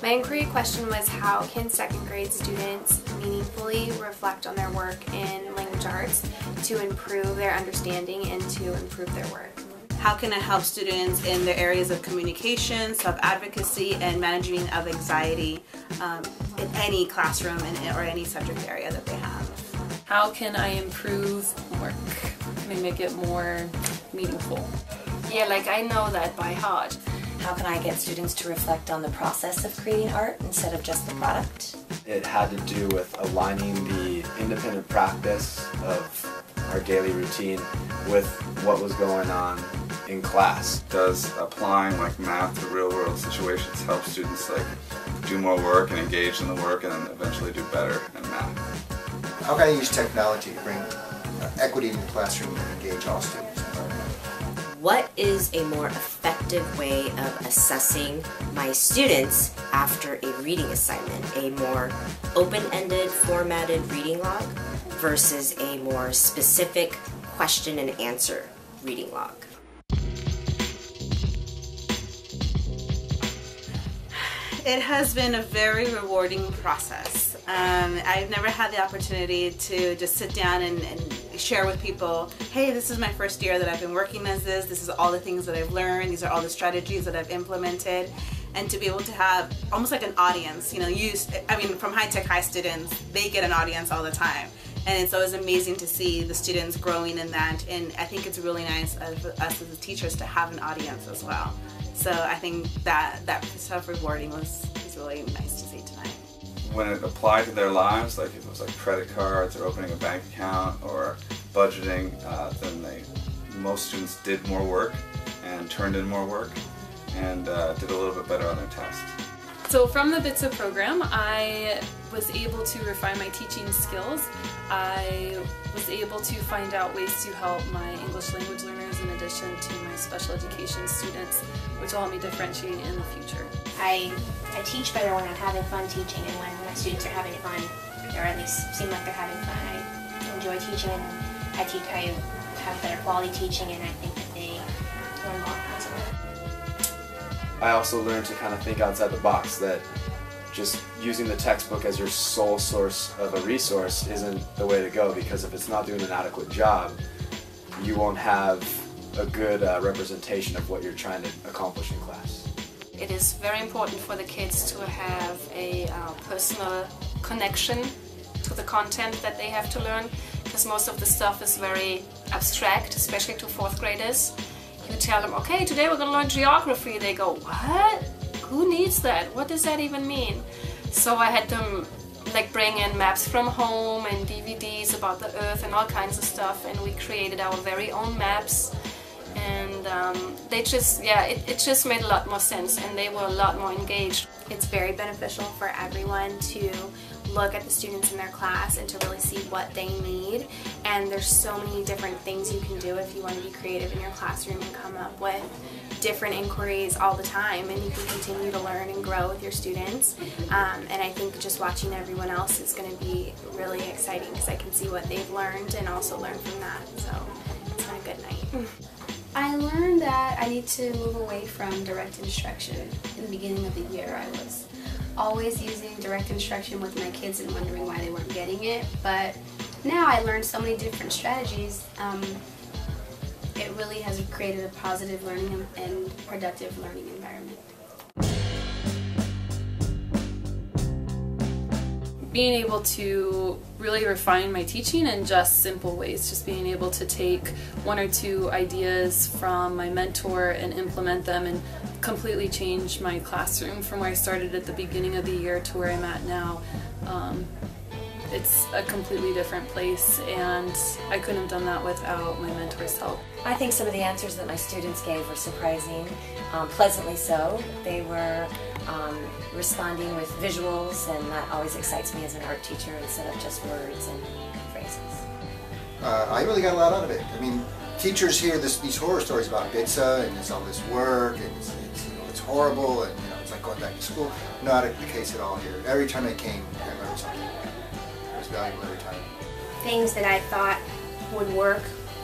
My inquiry question was, how can second grade students meaningfully reflect on their work in language arts to improve their understanding and to improve their work? How can it help students in their areas of communication, self-advocacy, and managing of anxiety in any classroom or any subject area that they have? How can I improve work and make it more meaningful? Yeah, like I know that by heart. How can I get students to reflect on the process of creating art instead of just the product? It had to do with aligning the independent practice of our daily routine with what was going on in class. Does applying like math to real world situations help students like do more work and engage in the work and then eventually do better in math? How can I use technology to bring equity in the classroom and engage all students? What is a more effective way of assessing my students after a reading assignment? A more open-ended, formatted reading log versus a more specific question and answer reading log? It has been a very rewarding process. I've never had the opportunity to just sit down and share with people, hey, this is my first year that I've been working as this is all the things that I've learned, these are all the strategies that I've implemented, and to be able to have almost like an audience, you know, from high-tech high students, they get an audience all the time. And it's always amazing to see the students growing in that, and I think it's really nice of us as teachers to have an audience as well. So I think that self-rewarding was really nice to see tonight. When it applied to their lives, like if it was like credit cards or opening a bank account or budgeting, then most students did more work and turned in more work and did a little bit better on their test. So from the BTSA program, I was able to refine my teaching skills. I was able to find out ways to help my English language learners in addition to my special education students, which will help me differentiate in the future. I teach better when I'm having fun teaching and when my students are having fun, or at least seem like they're having fun. I enjoy teaching and I have better quality teaching, and I think that they learn more as a learner. I also learned to kind of think outside the box, that just using the textbook as your sole source of a resource isn't the way to go, because if it's not doing an adequate job, you won't have a good representation of what you're trying to accomplish in class. It is very important for the kids to have a personal connection to the content that they have to learn, because most of the stuff is very abstract, especially to fourth graders. You tell them, okay, today we're going to learn geography. They go, what? Who needs that? What does that even mean? So I had them like bring in maps from home and DVDs about the Earth and all kinds of stuff, and we created our very own maps. And it just made a lot more sense, and they were a lot more engaged. It's very beneficial for everyone to look at the students in their class and to really see what they need, and there's so many different things you can do if you want to be creative in your classroom and come up with different inquiries all the time, and you can continue to learn and grow with your students. And I think just watching everyone else is going to be really exciting, because I can see what they've learned and also learn from that, so it's been a good night. I learned that I need to move away from direct instruction. In the beginning of the year, I was always using direct instruction with my kids and wondering why they weren't getting it, but now I learned so many different strategies. It really has created a positive learning and productive learning environment. Being able to really refine my teaching in just simple ways, just being able to take one or two ideas from my mentor and implement them and completely change my classroom from where I started at the beginning of the year to where I'm at now. It's a completely different place, and I couldn't have done that without my mentor's help. I think some of the answers that my students gave were surprising, pleasantly so. They were responding with visuals, and that always excites me as an art teacher instead of just words and phrases. I really got a lot out of it. I mean, teachers hear these horror stories about BTSA and it's all this work and it's horrible and it's like going back to school. Not the case at all here. Every time I came, I learned something. It was valuable every time. Things that I thought would work,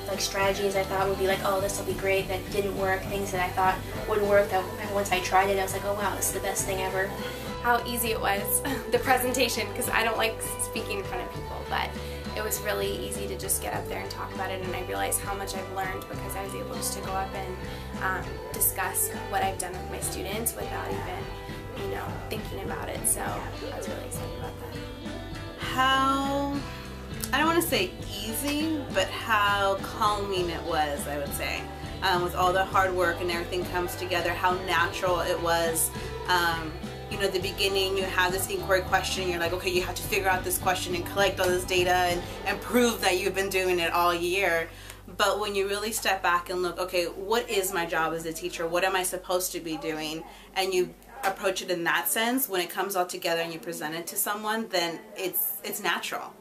like strategies I thought would be like, oh, this will be great, that didn't work. Things that I thought would work, that once I tried it, I was like, oh wow, this is the best thing ever. how easy it was, the presentation, because I don't like speaking in front of people, but it was really easy to just get up there and talk about it, and I realized how much I've learned because I was able just to go up and discuss what I've done with my students without even, you know, thinking about it. So I was really excited about that. How, I don't want to say easy, but how calming it was, I would say. With all the hard work and everything comes together, how natural it was. You know, at the beginning you have this inquiry question, you're like, okay, you have to figure out this question and collect all this data and prove that you've been doing it all year. But when you really step back and look, okay, what is my job as a teacher? What am I supposed to be doing? And you approach it in that sense, when it comes all together and you present it to someone, then it's natural.